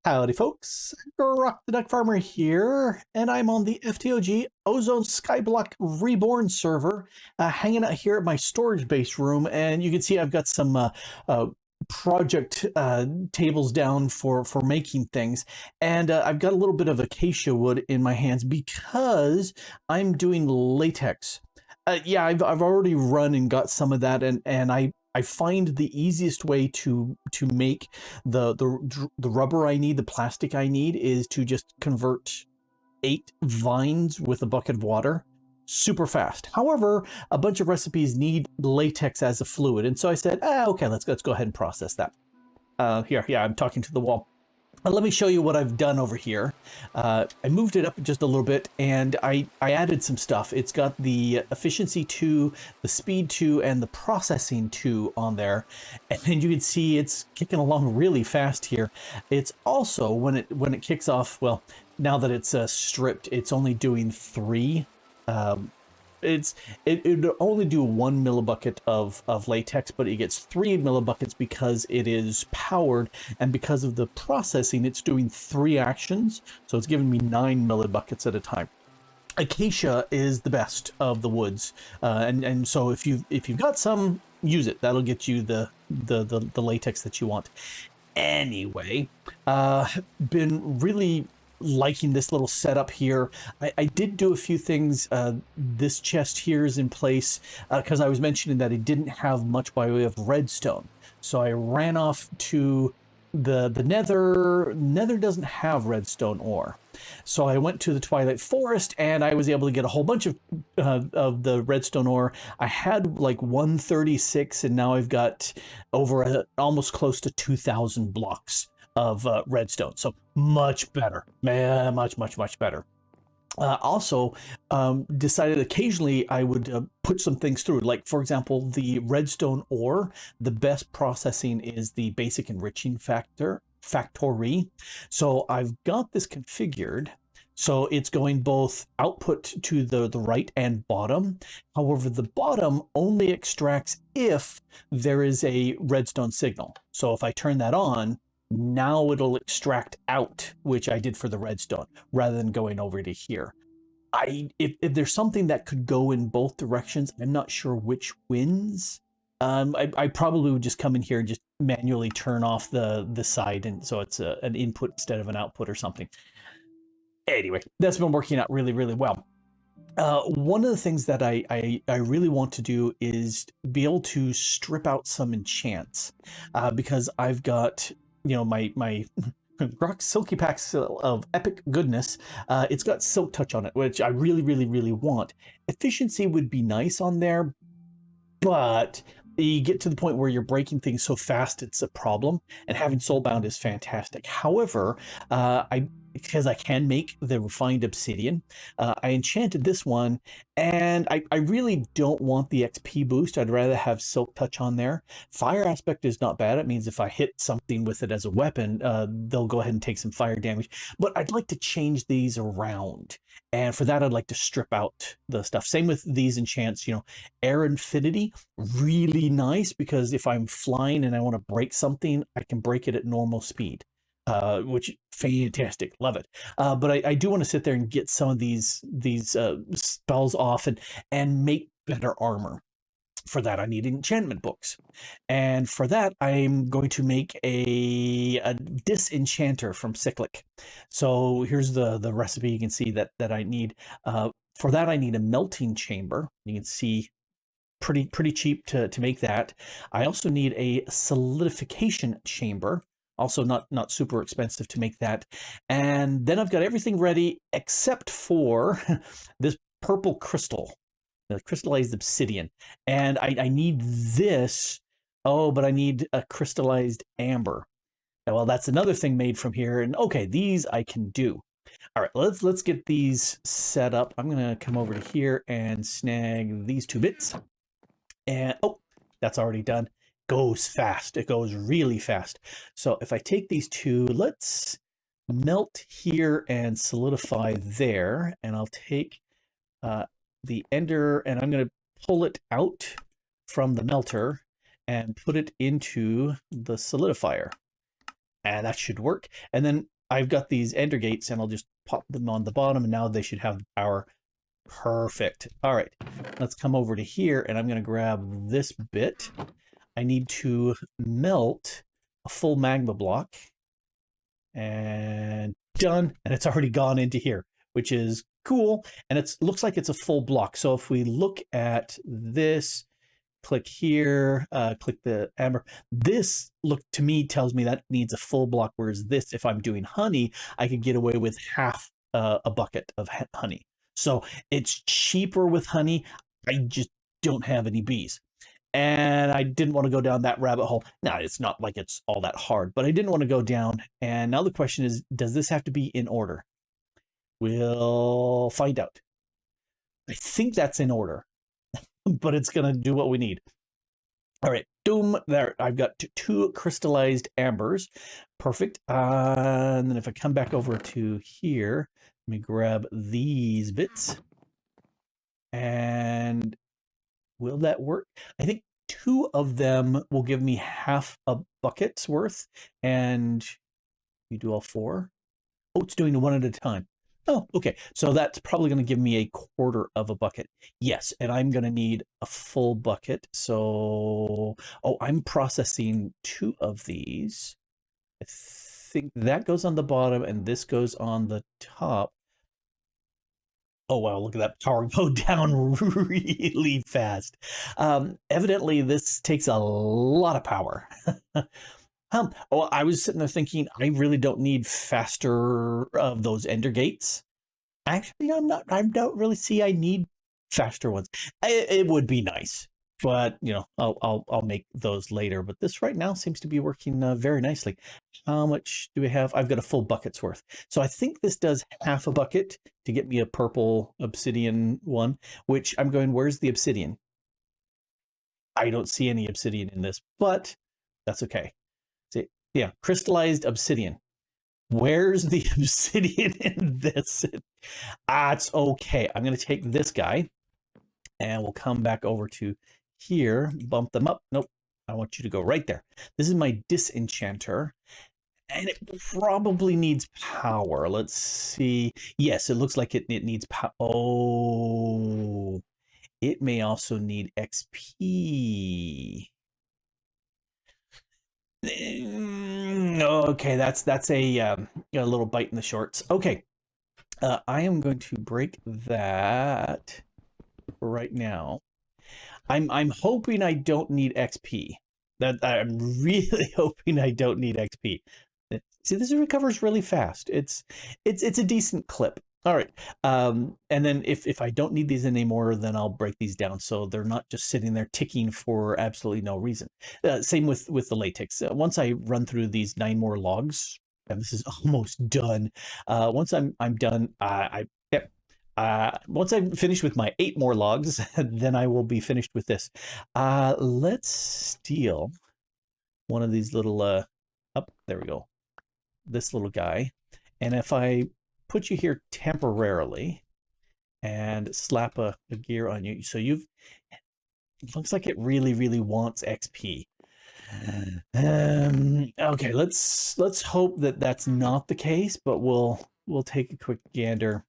Howdy folks, Grok the DuckFarmer here, and I'm on the FTOG Ozone Skyblock Reborn server, hanging out here at my storage base room, and you can see I've got some project tables down for making things, and I've got a little bit of acacia wood in my hands because I'm doing latex. Yeah, I've already run and got some of that, and I find the easiest way to make the rubber I need, the plastic I need, is to just convert 8 vines with a bucket of water super fast. However, a bunch of recipes need latex as a fluid, and so I said, okay, let's go ahead and process that. Here, yeah, I'm talking to the wall. Let me show you what I've done over here. I moved it up just a little bit, and I added some stuff. It's got the efficiency 2, the speed 2, and the processing 2 on there. And you can see it's kicking along really fast here. It's also, when it kicks off, well, now that it's stripped, it's only doing 3. It would only do 1 millibucket of latex, but it gets 3 millibuckets because it is powered, and because of the processing, it's doing 3 actions, so it's giving me 9 millibuckets at a time. Acacia is the best of the woods, and so if you've got some, use it. That'll get you the latex that you want. Anyway, been really liking this little setup here. I did do a few things. This chest here is in place because I was mentioning that it didn't have much by way of redstone. So I ran off to the nether. Nether doesn't have redstone ore. So I went to the Twilight Forest and I was able to get a whole bunch of the redstone ore. I had like 136 and now I've got over almost close to 2,000 blocks of redstone, so much better, man, much better. Also, decided occasionally I would put some things through, like for example the redstone ore. The best processing is the basic enriching factory. So I've got this configured so it's going both output to the right and bottom. However, the bottom only extracts if there is a redstone signal. So if I turn that on, now it'll extract out, which I did for the redstone, rather than going over to here. If there's something that could go in both directions, I'm not sure which wins. I probably would just come in here and just manually turn off the side, and so it's an input instead of an output or something. Anyway, that's been working out really well. One of the things that I really want to do is be able to strip out some enchants, because I've got, you know, my Grok Silky Packs of epic goodness. It's got Silk Touch on it, which I really want. Efficiency would be nice on there, but you get to the point where you're breaking things so fast it's a problem, and having Soulbound is fantastic. However, because I can make the refined obsidian, I enchanted this one, and I really don't want the XP boost. I'd rather have Silk Touch on there. Fire aspect is not bad. It means if I hit something with it as a weapon, they'll go ahead and take some fire damage. But I'd like to change these around, and for that I'd like to strip out the stuff. Same with these enchants, you know, Air Infinity, really nice, because if I'm flying and I want to break something, I can break it at normal speed. Which fantastic, love it. But I do want to sit there and get some of these spells off and make better armor. For that, I need enchantment books, and for that, I'm going to make a disenchanter from Cyclic. So here's the recipe. You can see that I need. For that, I need a melting chamber. You can see pretty cheap to make that. I also need a solidification chamber. Also not super expensive to make that. And then I've got everything ready except for this purple crystal, the crystallized obsidian. And I need this. Oh, but I need a crystallized amber. Well, that's another thing made from here. And okay, these I can do. All right, let's get these set up. I'm gonna come over to here and snag these 2 bits. And oh, that's already done. Goes fast. It goes really fast. So if I take these 2, let's melt here and solidify there, and I'll take the ender and I'm going to pull it out from the melter and put it into the solidifier. and that should work. And then I've got these ender gates, and I'll just pop them on the bottom, and now they should have the power. Perfect. All right, let's come over to here, and I'm going to grab this bit. I need to melt a full magma block, and done. And it's already gone into here, which is cool. And it looks like it's a full block. So if we look at this, click here, click the amber. This look to me tells me that needs a full block, whereas this, if I'm doing honey, I could get away with half a bucket of honey. So it's cheaper with honey. I just don't have any bees. And I didn't want to go down that rabbit hole. Now, it's not like it's all that hard, but I didn't want to go down. And now the question is, does this have to be in order? We'll find out. I think that's in order, but it's going to do what we need. All right, doom, there. I've got 2 crystallized ambers. Perfect. And then if I come back over to here, let me grab these bits. And will that work? I think 2 of them will give me half a bucket's worth. And you do all 4? Oh, it's doing 1 at a time. Oh, okay. So that's probably going to give me a quarter of a bucket. Yes, and I'm going to need a full bucket. So, oh, I'm processing 2 of these. I think that goes on the bottom and this goes on the top. Oh, wow, look at that power go down really fast. Evidently, this takes a lot of power. Oh, I was sitting there thinking, I really don't need faster of those ender gates. Actually, I don't really see I need faster ones. It would be nice, but you know, I'll make those later. But this right now seems to be working very nicely. How much do we have? I've got a full bucket's worth. So I think this does half a bucket to get me a purple obsidian one, which I'm going, where's the obsidian? I don't see any obsidian in this, but that's okay. See, yeah, crystallized obsidian. Where's the obsidian in this? It's okay. I'm going to take this guy and we'll come back over to here, bump them up. Nope. I want you to go right there. This is my disenchanter and it probably needs power. Let's see. Yes, it looks like it needs power. Oh, it may also need XP. Okay, that's a little bite in the shorts. Okay, I am going to break that right now. I'm hoping I don't need XP. That I'm really hoping I don't need XP. See, this recovers really fast. It's a decent clip. All right. And then if I don't need these anymore, then I'll break these down so they're not just sitting there ticking for absolutely no reason. Same with the latex. Once I run through these 9 more logs, and this is almost done. Once I'm done, once I'm finished with my 8 more logs, then I will be finished with this. Let's steal one of these little, there we go. This little guy. And if I put you here temporarily and slap a gear on you, so it looks like it really wants XP. Okay, let's hope that that's not the case, but we'll take a quick gander.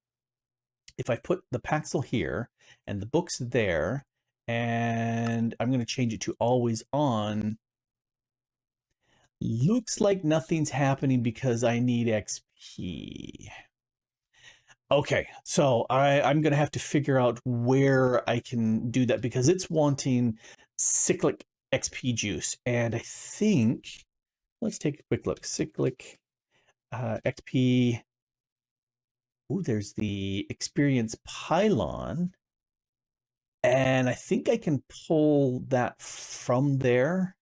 If I put the Paxel here and the books there, and I'm going to change it to always on, looks like nothing's happening because I need XP. Okay, so I'm going to have to figure out where I can do that because it's wanting cyclic XP juice. And I think, let's take a quick look. Cyclic XP. Ooh, there's the experience pylon. And I think I can pull that from there.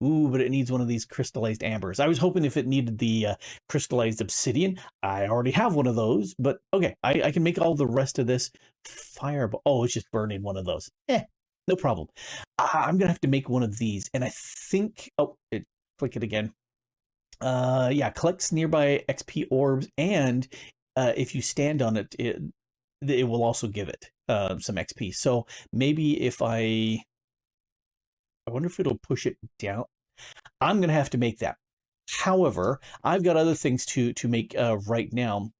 Ooh, but it needs one of these crystallized ambers. I was hoping if it needed the crystallized obsidian. I already have one of those, but okay. I can make all the rest of this fireball. Oh, it's just burning one of those. No problem. I'm going to have to make one of these. And I think, click it again. Yeah, collects nearby XP orbs. And if you stand on it, it will also give it some XP. So maybe if I wonder if it'll push it down. I'm going to have to make that. However, I've got other things to make right now.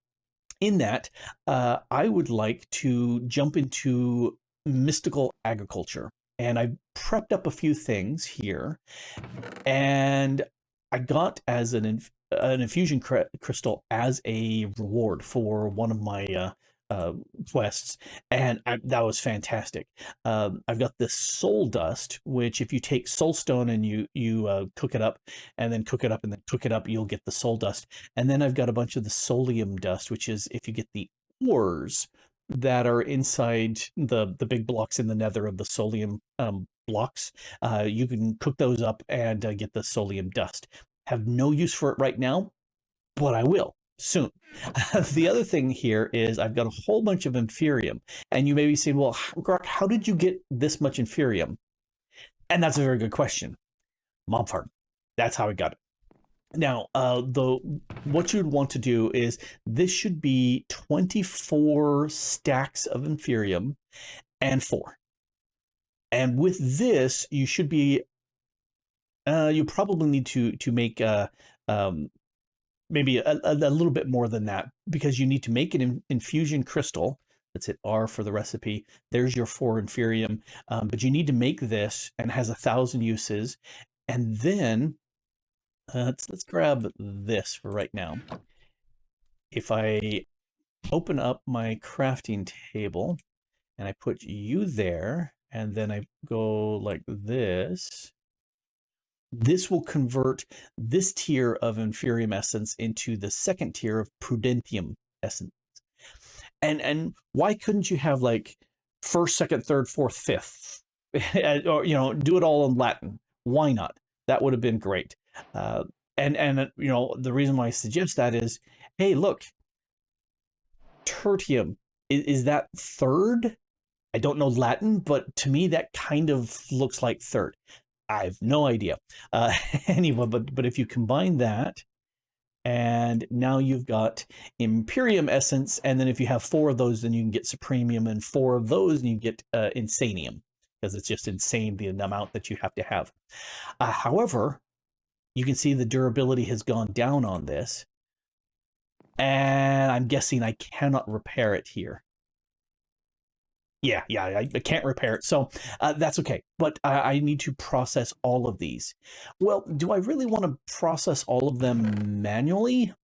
In that, I would like to jump into mystical agriculture, and I prepped up a few things here, and I got as an infusion crystal as a reward for one of my quests, and that was fantastic. I've got this soul dust, which if you take soulstone and you cook it up, and then cook it up and then cook it up, you'll get the soul dust. And then I've got a bunch of the solium dust, which is if you get the ores that are inside the big blocks in the nether of the solium blocks, you can cook those up and get the solium dust. Have no use for it right now, but I will soon. The other thing here is I've got a whole bunch of inferium, and you may be saying, well, Grok, how did you get this much inferium? And that's a very good question. Mob farm. That's how I got it. Now, what you'd want to do is this should be 24 stacks of inferium and 4. And with this, you should be you probably need to make maybe a little bit more than that, because you need to make an infusion crystal. Let's hit R for the recipe. There's your 4 inferium, but you need to make this, and it has 1,000 uses. And then let's grab this for right now. If I open up my crafting table and I put you there, and then I go like this, this will convert this tier of inferium essence into the second tier of prudentium essence. And why couldn't you have like first, second, third, fourth, fifth, or do it all in Latin? Why not? That would have been great. And the reason why I suggest that is, hey, look, tertium, is that third? I don't know Latin, but to me that kind of looks like third. I have no idea. Anyway, but if you combine that, and now you've got Imperium essence, and then if you have 4 of those, then you can get Supremium, and 4 of those, and you get Insanium, because it's just insane the amount that you have to have. However, you can see the durability has gone down on this, and I'm guessing I cannot repair it here. Yeah, I can't repair it. So that's okay. But I need to process all of these. Well, do I really want to process all of them manually?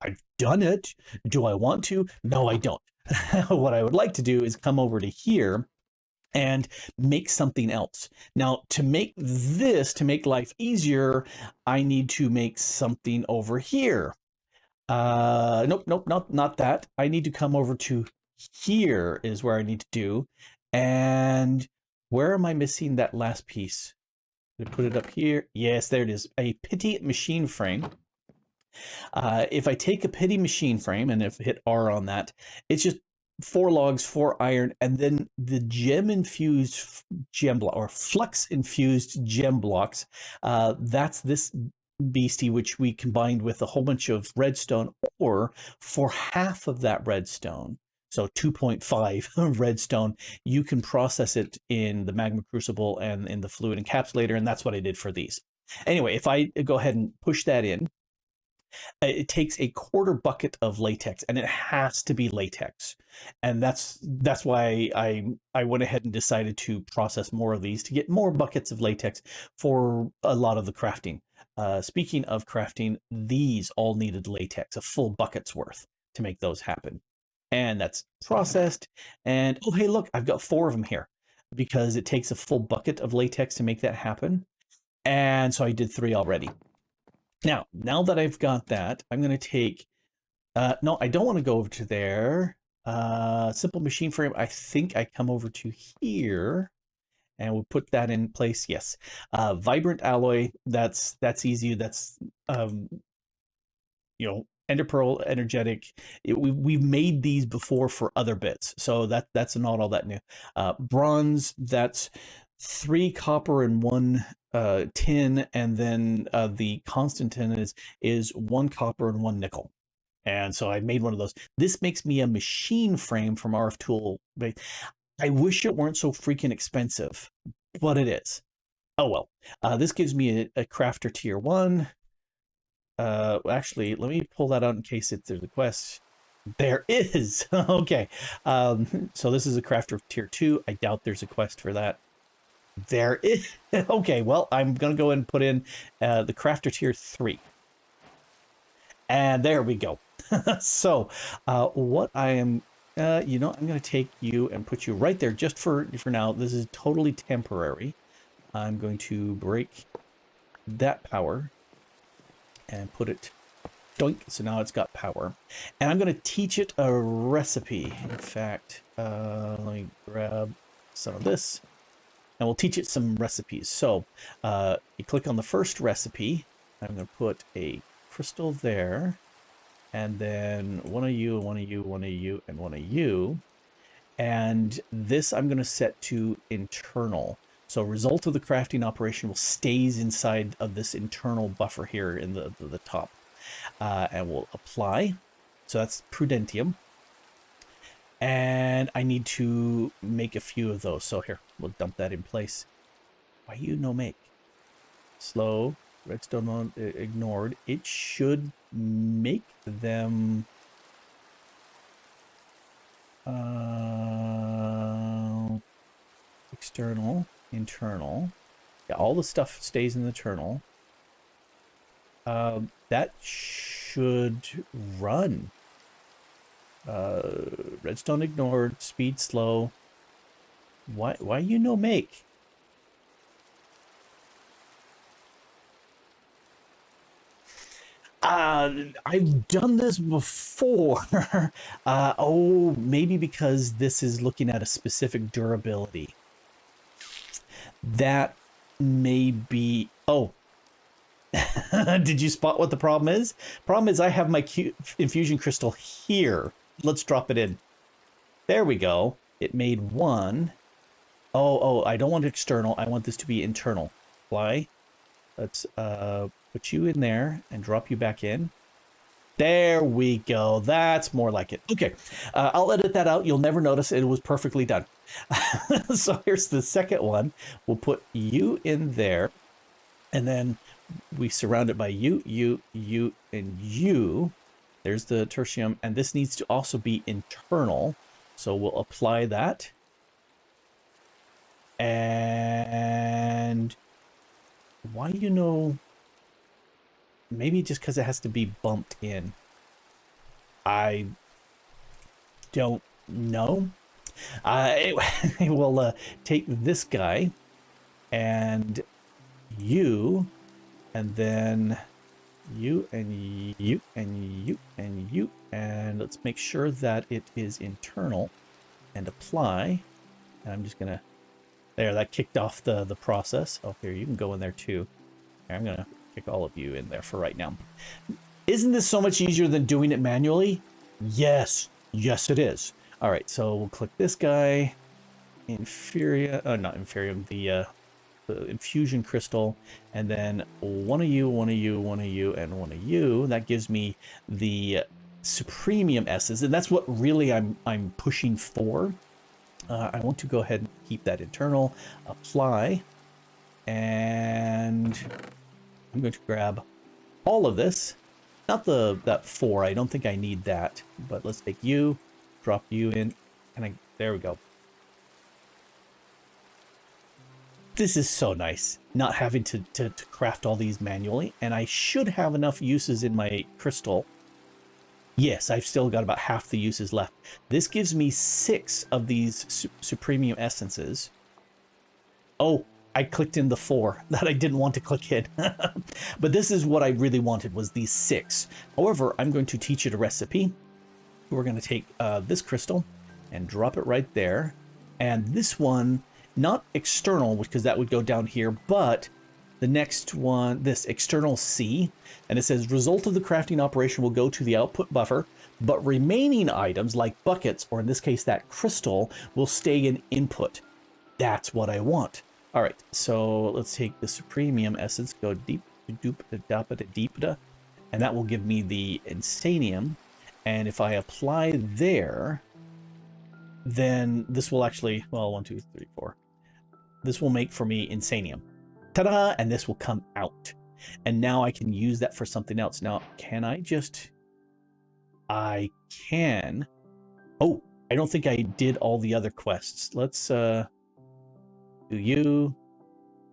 I've done it. Do I want to? No, I don't. What I would like to do is come over to here and make something else. Now, to make life easier, I need to make something over here. Nope, not that. I need to come over to here is where I need to do. And where am I missing that last piece? I put it up here. Yes, there it is. A pity machine frame. If I take a pity machine frame and if I hit R on that, it's just 4 logs, 4 iron, and then the gem-infused gem block, or flux-infused gem blocks. That's this beastie, which we combined with a whole bunch of redstone, or for half of that redstone, so 2.5 redstone, you can process it in the magma crucible and in the fluid encapsulator, and that's what I did for these. Anyway, if I go ahead and push that in, it takes a 1/4 bucket of latex, and it has to be latex. And that's why I went ahead and decided to process more of these to get more buckets of latex for a lot of the crafting. Speaking of crafting, these all needed latex, a full bucket's worth to make those happen. And that's processed. And oh, hey, look, I've got 4 of them here because it takes a full bucket of latex to make that happen. And so I did 3 already. Now that I've got that, I'm going to take, no, I don't want to go over to there. Simple machine frame. I think I come over to here and we'll put that in place. Yes. Vibrant alloy. That's easy. That's, Ender Pearl, energetic. We've made these before for other bits, so that's not all that new. Bronze, that's 3 copper and 1 tin, and then the constant tin is 1 copper and 1 nickel. And so I made one of those. This makes me a machine frame from RF Tool. I wish it weren't so freaking expensive, but it is. Oh well. This gives me a crafter tier 1. Actually, let me pull that out in case there's a quest. There is. Okay. So this is a crafter of tier 2. I doubt there's a quest for that. There is. Okay, well, I'm gonna go and put in the crafter tier 3. And there we go. So what I am, you know, I'm gonna take you and put you right there just for now. This is totally temporary. I'm going to break that power and put it doink, so now it's got power. And I'm going to teach it a recipe. In fact, let me grab some of this and we'll teach it some recipes. So you click on the first recipe. I'm going to put a crystal there, and then one of you, one of you, one of you, and one of you. And this I'm going to set to internal. So result of the crafting operation will stays inside of this internal buffer here in the top. And we'll apply. So that's prudentium. And I need to make a few of those. So here, we'll dump that in place. Why you no make? Slow, redstone ignored. It should make them external, internal. Yeah, all the stuff stays in the internal. That should run. Redstone ignored, speed slow. Why you no make? I've done this before. Oh, maybe because this is looking at a specific durability. That may be, oh. Did you spot what the problem is? Problem is I have my infusion crystal here. Let's drop it in. There we go. It made one. Oh, I don't want external. I want this to be internal. Fly. Let's put you in there and drop you back in. There we go. That's more like it. Okay. I'll edit that out. You'll never notice it was perfectly done. So here's the second one. We'll put you in there. And then we surround it by you, and you. There's the tertium, and this needs to also be internal. So we'll apply that. And why, you know, maybe just because it has to be bumped in. I don't know. Anyway, we'll take this guy and you, and then you, and you, and you, and you, and let's make sure that it is internal and apply. And I'm just gonna, there, that kicked off the process. Oh, here, you can go in there too. Here, I'm gonna kick all of you in there for right now. Isn't this so much easier than doing it manually? Yes, it is. All right, so we'll click this guy, inferior, not inferium, the infusion crystal, and then one of you, one of you, one of you, and one of you. That gives me the supremium essence, and that's what really I'm pushing for. I want to go ahead and keep that internal, apply, and I'm going to grab all of this. Not that 4, I don't think I need that, but let's take you, drop you in, and there we go. This is so nice, not having to craft all these manually, and I should have enough uses in my crystal. Yes, I've still got about half the uses left. This gives me 6 of these supremium essences. Oh, I clicked in the 4 that I didn't want to click in. But this is what I really wanted, was these 6. However, I'm going to teach it a recipe. We're going to take this crystal and drop it right there. And this one, not external, because that would go down here, but the next one, this external C, and it says result of the crafting operation will go to the output buffer, but remaining items like buckets, or in this case that crystal, will stay in input. That's what I want. All right, so let's take the supremium essence, go deep, deep, and that will give me the insanium. And if I apply there, then this will actually, well, 1, 2, 3, 4. This will make for me insanium. Ta-da! And this will come out. And now I can use that for something else. Now, can I just... I can. Oh, I don't think I did all the other quests. Let's, do you...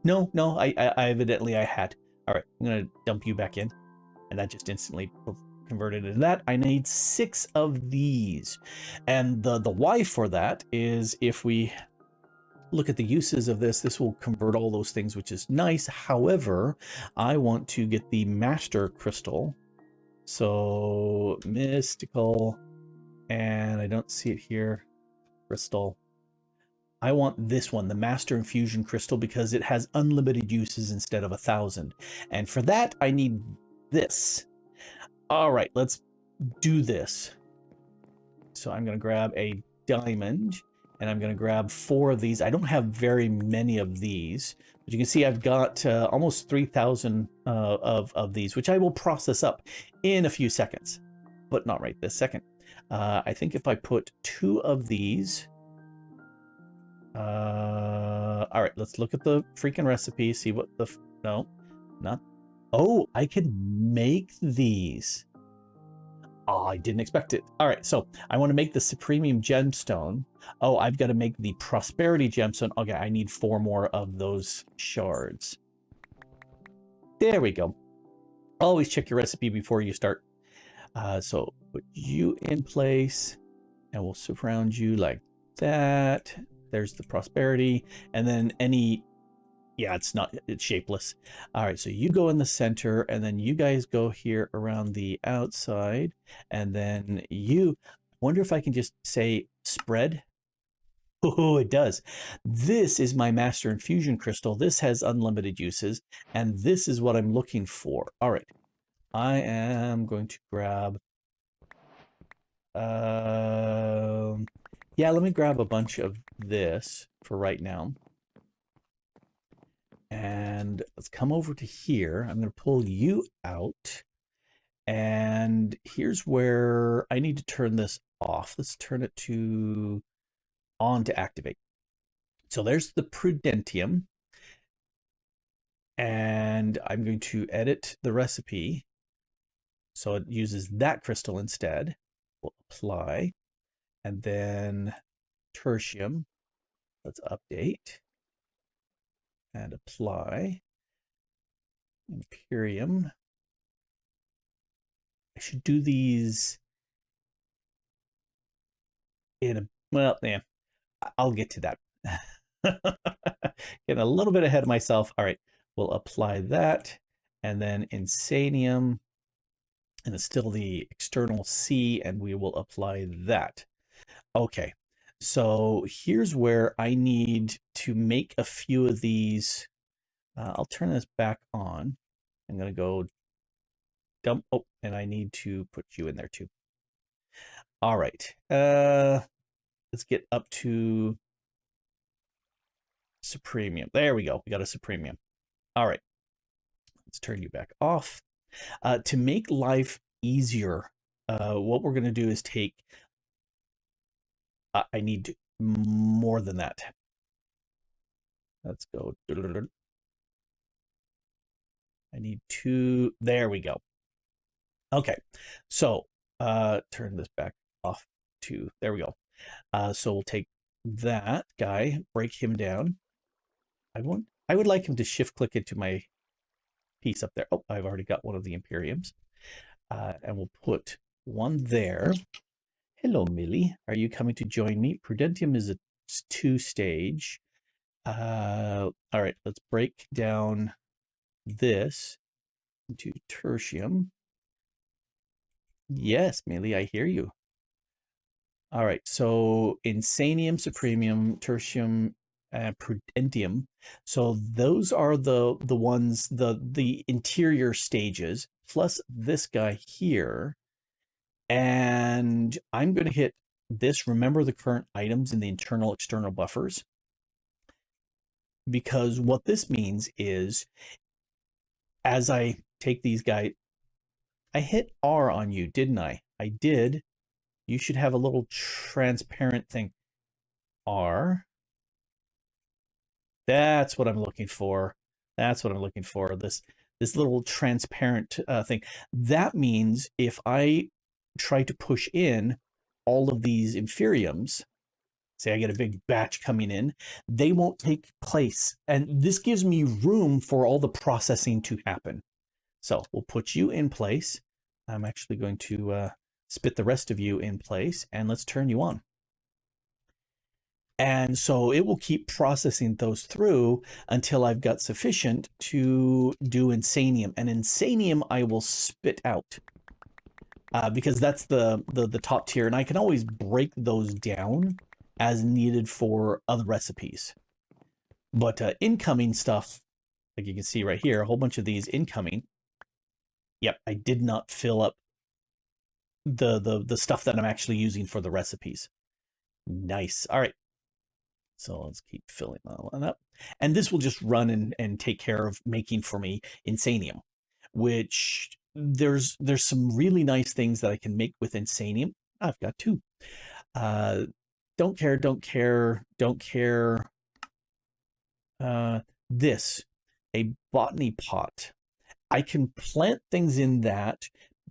No, I evidently I had. All right, I'm going to dump you back in. And that just instantly converted into that. I need 6 of these. And the why for that is if we look at the uses of this, this will convert all those things, which is nice. However, I want to get the master crystal. So mystical, and I don't see it here. Crystal. I want this one, the Master Infusion Crystal, because it has unlimited uses instead of 1,000. And for that, I need this. All right, let's do this. So I'm going to grab a diamond, and I'm going to grab 4 of these. I don't have very many of these, but you can see I've got almost 3,000 of these, which I will process up in a few seconds, but not right this second. I think if I put 2 of these... all right, let's look at the freaking recipe, see what the... No, not... Oh, I can make these. Oh, I didn't expect it. All right, so I want to make the Supremium Gemstone. Oh, I've got to make the Prosperity Gemstone. Okay, I need 4 more of those shards. There we go. Always check your recipe before you start. So put you in place, and we'll surround you like that. There's the Prosperity, and then any... Yeah, it's shapeless. All right, so you go in the center, and then you guys go here around the outside, and then you... I wonder if I can just say spread. Oh, it does. This is my Master Infusion Crystal. This has unlimited uses, and this is what I'm looking for. All right, I am going to grab... yeah, let me grab a bunch of this for right now. And let's come over to here. I'm going to pull you out. And here's where I need to turn this off. Let's turn it to on to activate. So there's the Prudentium. And I'm going to edit the recipe. So it uses that crystal instead. We'll apply. And then tertium. Let's update. And apply. Imperium. I should do these in a... Well, yeah, I'll get to that. Getting a little bit ahead of myself. All right, we'll apply that. And then Insanium. And it's still the external C, and we will apply that. Okay, so here's where I need to make a few of these. I'll turn this back on. I'm going to go dump. Oh, and I need to put you in there too. All right. Let's get up to Supremium. There we go. We got a Supremium. All right. Let's turn you back off. To make life easier, what we're going to do is take... I need more than that. Let's go. I need 2. There we go. Okay. So turn this back off to... There we go. So we'll take that guy, break him down. I would like him to shift click into my piece up there. Oh, I've already got one of the Imperiums. And we'll put one there. Hello, Millie. Are you coming to join me? Prudentium is a 2-stage. All right, let's break down this into tertium. Yes, Millie, I hear you. All right, so Insanium, Supremium, Tertium, Prudentium. So those are the ones, the interior stages, plus this guy here. And I'm going to hit this. Remember the current items in the internal external buffers. Because what this means is, as I take these guys, I hit R on you, didn't I? I did. You should have a little transparent thing. R. That's what I'm looking for. That's what I'm looking for. This this little transparent thing. That means if I try to push in all of these inferiums, say I get a big batch coming in, they won't take place. And this gives me room for all the processing to happen. So we'll put you in place. I'm actually going to spit the rest of you in place, and let's turn you on. And so it will keep processing those through until I've got sufficient to do Insanium. And Insanium I will spit out because that's the top tier. And I can always break those down as needed for other recipes. But incoming stuff, like you can see right here, a whole bunch of these incoming. Yep, I did not fill up the stuff that I'm actually using for the recipes. Nice. All right. So let's keep filling that one up. And this will just run and take care of making for me Insanium, which there's some really nice things that I can make with Insanium. I've got two. Don't care. This, a botany pot. I can plant things in that,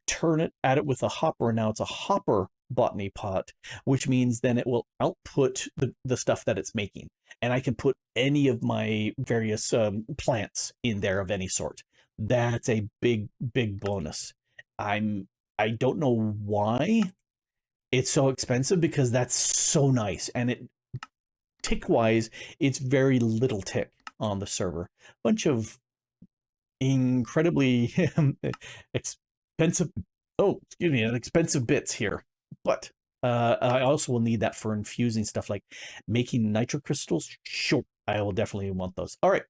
turn it at it with a hopper, and now it's a hopper botany pot, which means then it will output the stuff that it's making. And I can put any of my various plants in there of any sort. That's a big bonus. I don't know why it's so expensive, because that's so nice. And it tick wise, it's very little tick on the server. Bunch of incredibly expensive, expensive bits here. But I also will need that for infusing stuff like making nitro crystals. Sure, I will definitely want those. All right,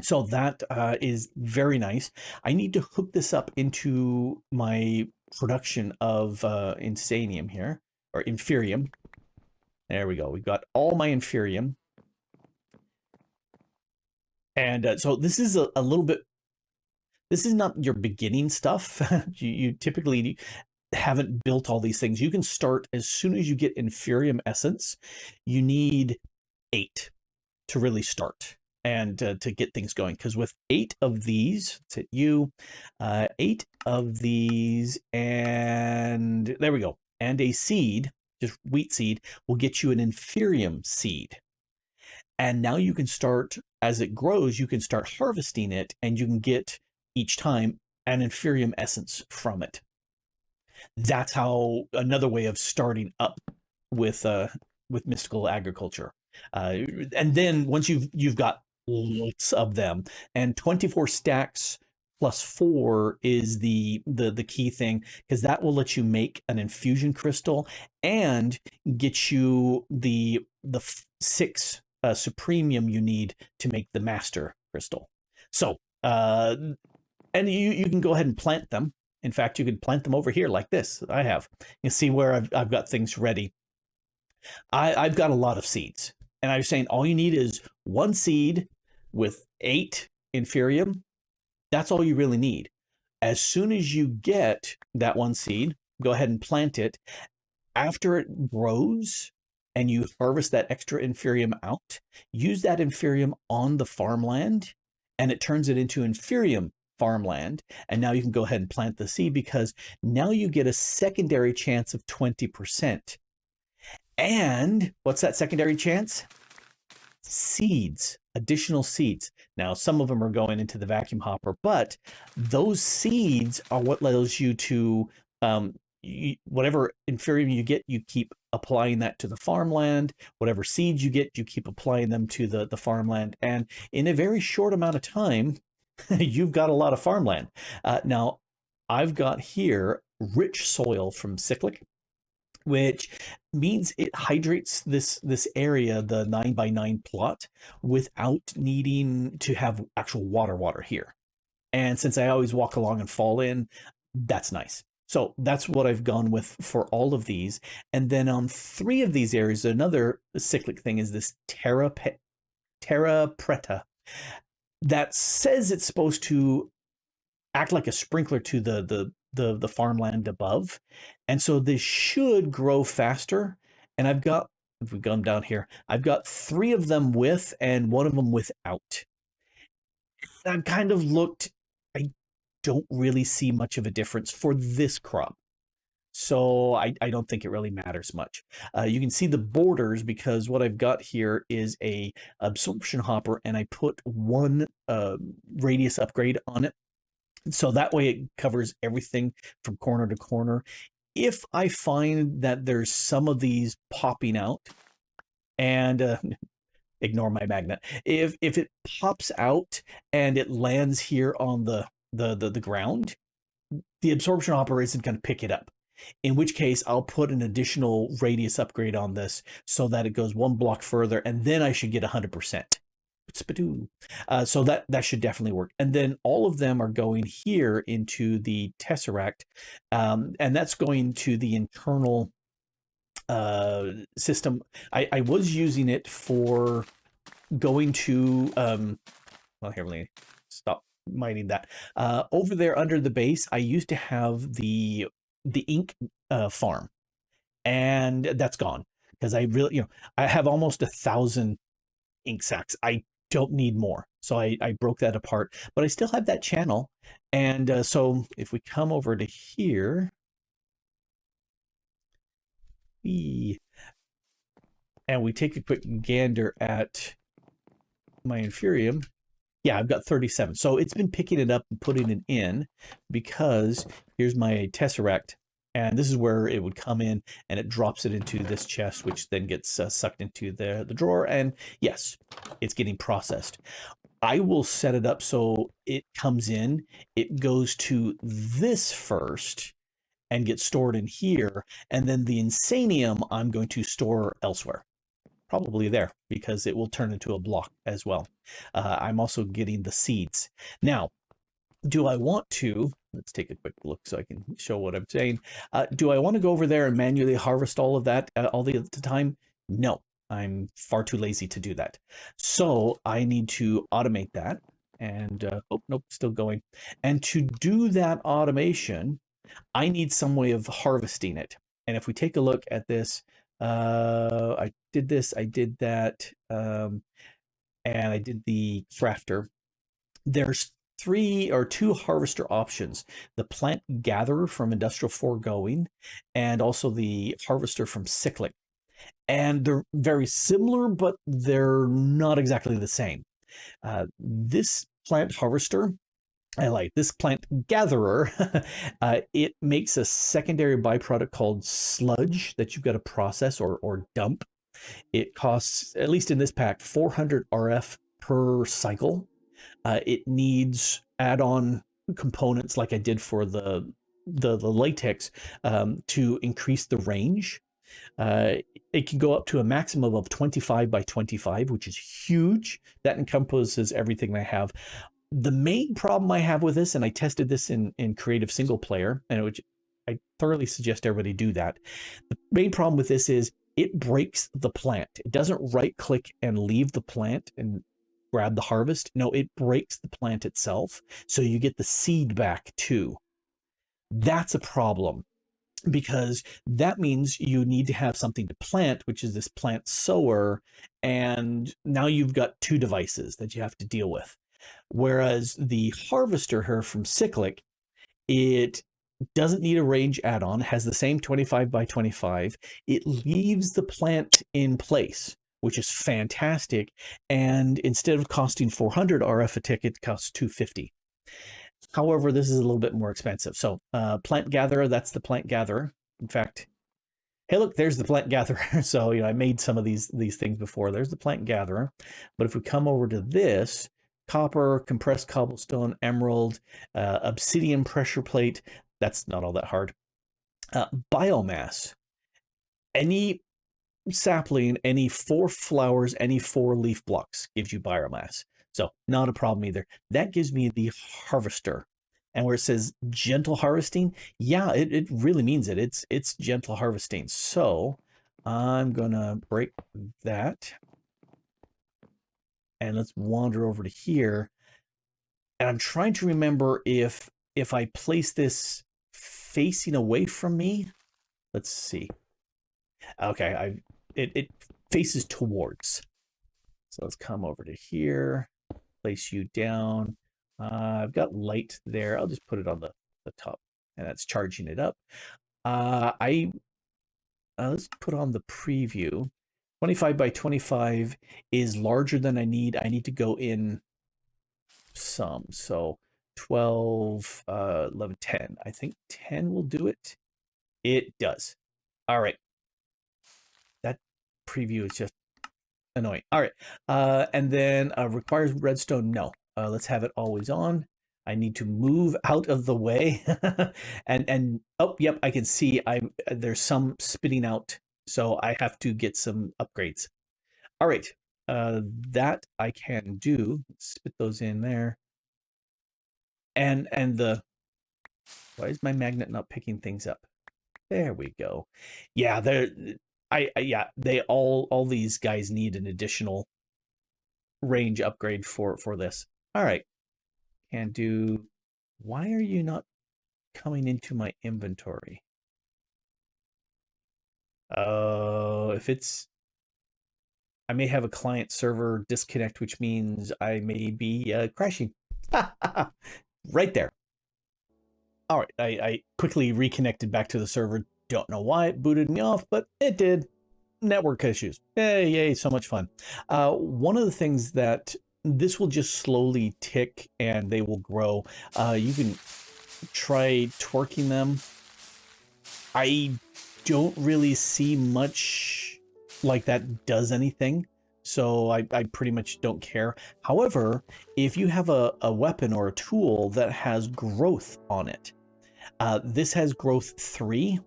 so that is very nice. I need to hook this up into my production of Insanium here, or Inferium. There we go. We've got all my Inferium. And so this is a little bit, this is not your beginning stuff. You typically haven't built all these things. You can start as soon as you get Inferium Essence. You need 8 to really start and to get things going. Because with 8 of these, let's hit you, 8 of these, and there we go. And a seed, just wheat seed, will get you an Inferium seed. And now you can start, as it grows, you can start harvesting it, and you can get each time an Inferium essence from it. That's how, another way of starting up with mystical agriculture. And then once you've got lots of them, and 24 stacks plus 4 is the key thing, because that will let you make an infusion crystal and get you the 6 supremium you need to make the master crystal. So and you can go ahead and plant them. In fact, you could plant them over here like this. I have. You see where I've got things ready. I've got a lot of seeds, and I was saying all you need is 1 seed with 8 inferium. That's all you really need. As soon as you get that 1 seed, go ahead and plant it. After it grows and you harvest that extra inferium out, use that inferium on the farmland, and it turns it into inferium farmland. And now you can go ahead and plant the seed, because now you get a secondary chance of 20%. And what's that secondary chance? Seeds, additional seeds. Now, some of them are going into the vacuum hopper, but those seeds are what allows you to, whatever inferium you get, you keep applying that to the farmland. Whatever seeds you get, you keep applying them to the farmland. And in a very short amount of time, you've got a lot of farmland. Now, I've got here rich soil from Cyclic, which means it hydrates this area, the 9x9 plot, without needing to have actual water here. And since I always walk along and fall in, that's nice. So that's what I've gone with for all of these. And then on 3 of these areas, another cyclic thing is this Terra Preta that says it's supposed to act like a sprinkler to the farmland above. And so this should grow faster. And I've got, if we come down here, I've got 3 of them with and 1 of them without. I've kind of looked, I don't really see much of a difference for this crop. So I don't think it really matters much. You can see the borders because what I've got here is a absorption hopper, and I put one radius upgrade on it. So that way it covers everything from corner to corner. If I find that there's some of these popping out, and ignore my magnet, if it pops out and it lands here on the ground, the absorption hopper isn't going to pick it up. In which case, I'll put an additional radius upgrade on this so that it goes one block further, and then I should get 100%. So that should definitely work. And then all of them are going here into the Tesseract, and that's going to the internal system. I was using it for going to, well, here, let me stop mining that. Over there under the base, I used to have the ink farm, and that's gone because I really, I have almost 1,000 ink sacks. I don't need more. So I broke that apart, but I still have that channel. And so if we come over to here, and we take a quick gander at my Inferium, yeah, I've got 37. So it's been picking it up and putting it in, because here's my Tesseract, and this is where it would come in, and it drops it into this chest, which then gets sucked into the drawer. And yes, it's getting processed. I will set it up so it comes in, it goes to this first and gets stored in here, and then the Insanium I'm going to store elsewhere. Probably there, because it will turn into a block as well. I'm also getting the seeds. Now, do I want to, let's take a quick look so I can show what I'm saying. Do I want to go over there and manually harvest all of that all the time? No, I'm far too lazy to do that. So I need to automate that. And, oh, nope, still going. And to do that automation, I need some way of harvesting it. And if we take a look at this, I did this, I did that, and I did the crafter. There's 3 or 2 harvester options: the plant gatherer from Industrial Foregoing, and also the harvester from Cyclic. And they're very similar, but they're not exactly the same. This plant harvester, I like this plant gatherer. It makes a secondary byproduct called sludge that you've got to process or dump. It costs, at least in this pack, 400 RF per cycle. It needs add-on components like I did for the latex to increase the range. It can go up to a maximum of 25 by 25, which is huge. That encompasses everything I have. The main problem I have with this, and I tested this in creative single player, and which I thoroughly suggest everybody do that. The main problem with this is it breaks the plant. It doesn't right click and leave the plant and grab the harvest. No, it breaks the plant itself. So you get the seed back too. That's a problem, because that means you need to have something to plant, which is this plant sower. And now you've got 2 devices that you have to deal with. Whereas the harvester here from Cyclic, it doesn't need a range add-on, has the same 25 by 25. It leaves the plant in place, which is fantastic. And instead of costing 400 RF a tick, it costs 250. However, this is a little bit more expensive. So plant gatherer, that's the plant gatherer. In fact, hey, look, there's the plant gatherer. So, I made some of these things before. There's the plant gatherer. But if we come over to this, copper, compressed cobblestone, emerald, obsidian pressure plate, that's not all that hard. Biomass. Any sapling, any 4 flowers, any 4 leaf blocks gives you biomass. So not a problem either. That gives me the harvester. And where it says gentle harvesting, yeah, it really means it. It's gentle harvesting. So I'm gonna break that. And let's wander over to here. And I'm trying to remember if I place this facing away from me. Let's see. Okay, it faces towards. So let's come over to here, place you down. I've got light there. I'll just put it on the top, and that's charging it up. I let's put on the preview. 25 by 25 is larger than I need. I need to go in some. So 12, 11, 10. I think 10 will do it. It does. All right. That preview is just annoying. All right. And then requires redstone. No. Let's have it always on. I need to move out of the way. and oh, yep, I can see there's some spitting out. So I have to get some upgrades. All right. That I can do. Spit those in there. And why is my magnet not picking things up? There we go. Yeah, yeah, they all these guys need an additional range upgrade for this. All right. Can do. Why are you not coming into my inventory? Oh, if it's I may have a client server disconnect, which means I may be crashing. Right there. All right, I quickly reconnected back to the server. Don't know why it booted me off, but it did. Network issues. Yay, so much fun. One of the things that this will just slowly tick and they will grow. You can try twerking them. I don't really see much like that does anything. So I pretty much don't care. However, if you have a weapon or a tool that has growth on it, this has growth 3,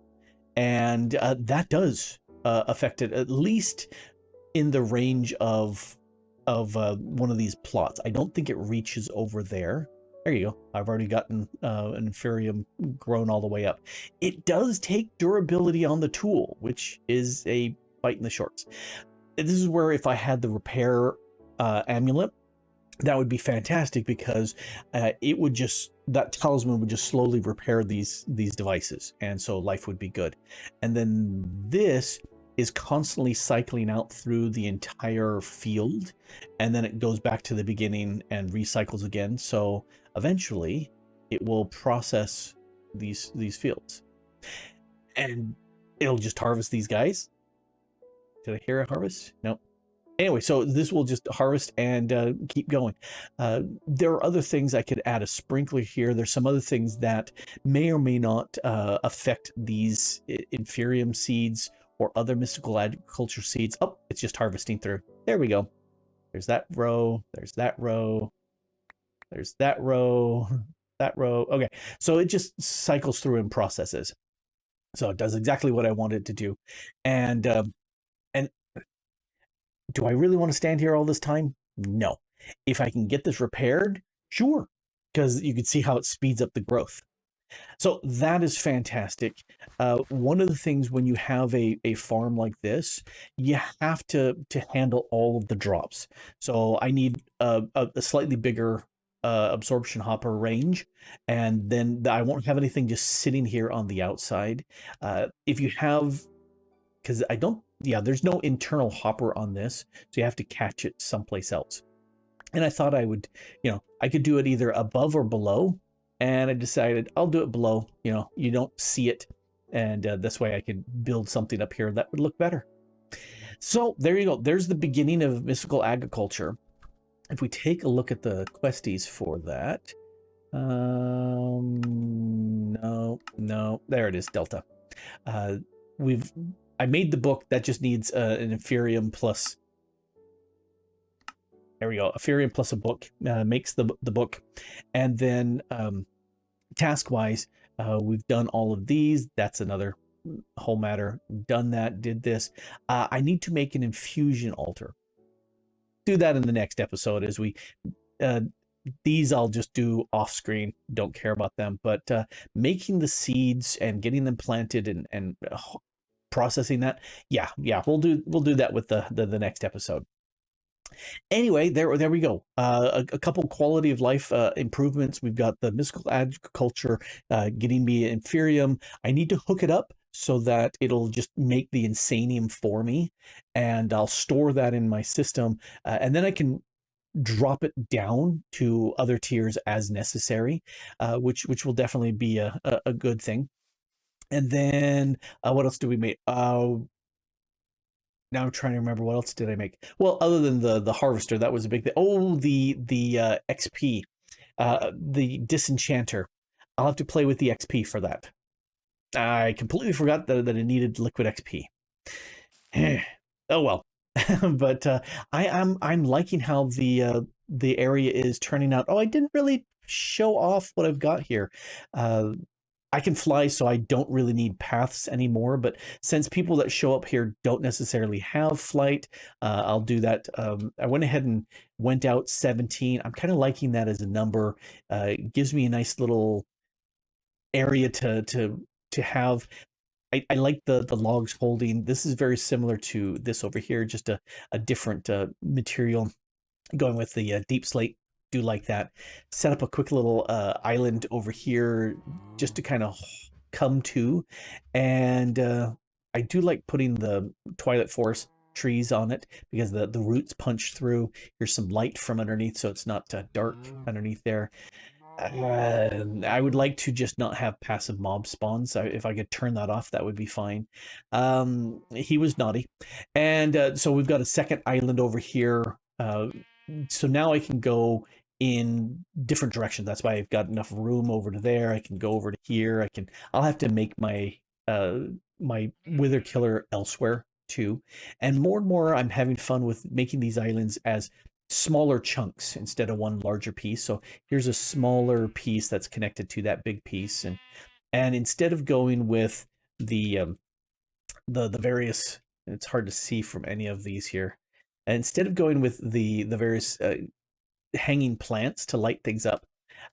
and that does affect it, at least in the range of one of these plots. I don't think it reaches over there. There you go. I've already gotten an Inferium grown all the way up. It does take durability on the tool, which is a bite in the shorts. This is where if I had the repair amulet, that would be fantastic, because it would just, that talisman would just slowly repair these devices, and so life would be good. And then this is constantly cycling out through the entire field, and then it goes back to the beginning and recycles again. So eventually it will process these fields, and it'll just harvest these guys. Did I hear a harvest? No. Anyway, so this will just harvest and keep going. There are other things I could add a sprinkler here. There's some other things that may or may not affect these Inferium seeds or other mystical agriculture seeds. Oh, it's just harvesting through. There we go. There's that row. There's that row. There's that row. That row. Okay, so it just cycles through and processes. So it does exactly what I wanted to do. And do I really want to stand here all this time? No. If I can get this repaired, sure, because you can see how it speeds up the growth. So that is fantastic. One of the things when you have a farm like this, you have to handle all of the drops. So I need a slightly bigger absorption hopper range, and then I won't have anything just sitting here on the outside. If you have, because I don't, yeah, there's no internal hopper on this, so you have to catch it someplace else. And I thought I would, I could do it either above or below, and I decided I'll do it below. You don't see it, and this way I could build something up here that would look better. So there you go. There's the beginning of mystical agriculture. If we take a look at the questies for that, no, there it is, Delta. I made the book that just needs an Inferium plus. There we go. Inferium plus a book makes the book. And then task-wise, we've done all of these. That's another whole matter. Done that, did this. I need to make an infusion altar. Do that in the next episode as we... these I'll just do off screen. Don't care about them. But making the seeds and getting them planted and processing that, yeah, we'll do that with the next episode. Anyway, there we go. A couple quality of life improvements. We've got the mystical agriculture getting me Inferium. I need to hook it up so that it'll just make the Insanium for me, and I'll store that in my system, and then I can drop it down to other tiers as necessary, which will definitely be a good thing. And then what else do we make? Now I'm trying to remember, what else did I make? Well, other than the harvester, that was a big thing. Oh, the XP, the disenchanter. I'll have to play with the XP for that. I completely forgot that it needed liquid XP. Oh well. But I'm liking how the area is turning out. Oh, I didn't really show off what I've got here. I can fly, so I don't really need paths anymore. But since people that show up here don't necessarily have flight, I'll do that. I went ahead and went out 17. I'm kind of liking that as a number. It gives me a nice little area to have. I like the logs holding. This is very similar to this over here, just a different material. Going with the deep slate, do like that. Set up a quick little island over here just to kind of come to. And I do like putting the Twilight Forest trees on it because the roots punch through. Here's some light from underneath, so it's not dark underneath there. I would like to just not have passive mob spawns. If I could turn that off, that would be fine. He was naughty. And so we've got a second island over here. So now I can go in different directions. That's why I've got enough room over to there. I can go over to here. I'll have to make my my wither killer elsewhere too. And more I'm having fun with making these islands as smaller chunks instead of one larger piece. So here's a smaller piece that's connected to that big piece, and instead of going with the various, it's hard to see from any of these here. And instead of going with the various hanging plants to light things up,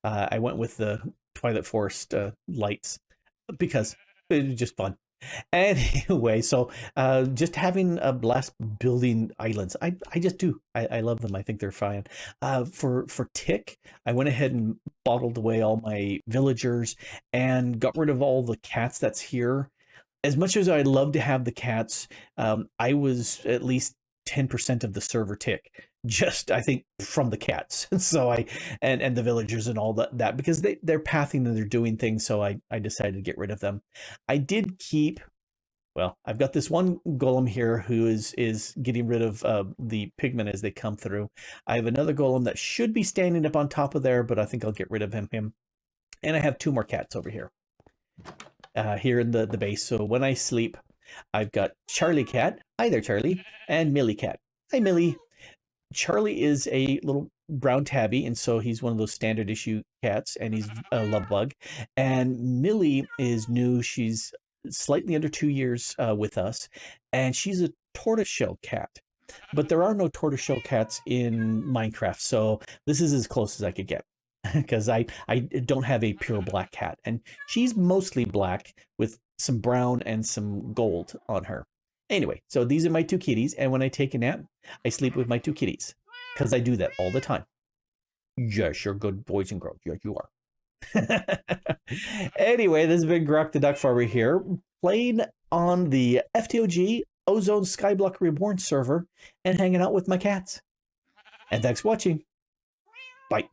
I went with the Twilight Forest lights because it was just fun. Anyway, so just having a blast building islands. I just do. I love them. I think they're fine. For tick, I went ahead and bottled away all my villagers and got rid of all the cats that's here. As much as I'd love to have the cats, I was at least 10% of the server tick, just I think from the cats. So and the villagers and all that because they're pathing and they're doing things. So I decided to get rid of them. I did keep. Well, I've got this one golem here who is getting rid of the pigmen as they come through. I have another golem that should be standing up on top of there, but I think I'll get rid of him. And I have two more cats over here. Here in the base. So when I sleep, I've got Charlie Cat. Hi there, Charlie. And Millie Cat. Hi, Millie. Charlie is a little brown tabby, and so he's one of those standard issue cats, and he's a love bug. And Millie is new. She's slightly under 2 years with us, and she's a tortoiseshell cat. But there are no tortoiseshell cats in Minecraft, so this is as close as I could get. Because I don't have a pure black cat, and she's mostly black with some brown and some gold on her. Anyway, so these are my two kitties, and when I take a nap, I sleep with my two kitties, because I do that all the time. Yes, you're good boys and girls. Yes, you are. Anyway, this has been Grok the DuckFarmer here, playing on the FTOG Ozone Skyblock Reborn server, and hanging out with my cats. And thanks for watching. Bye.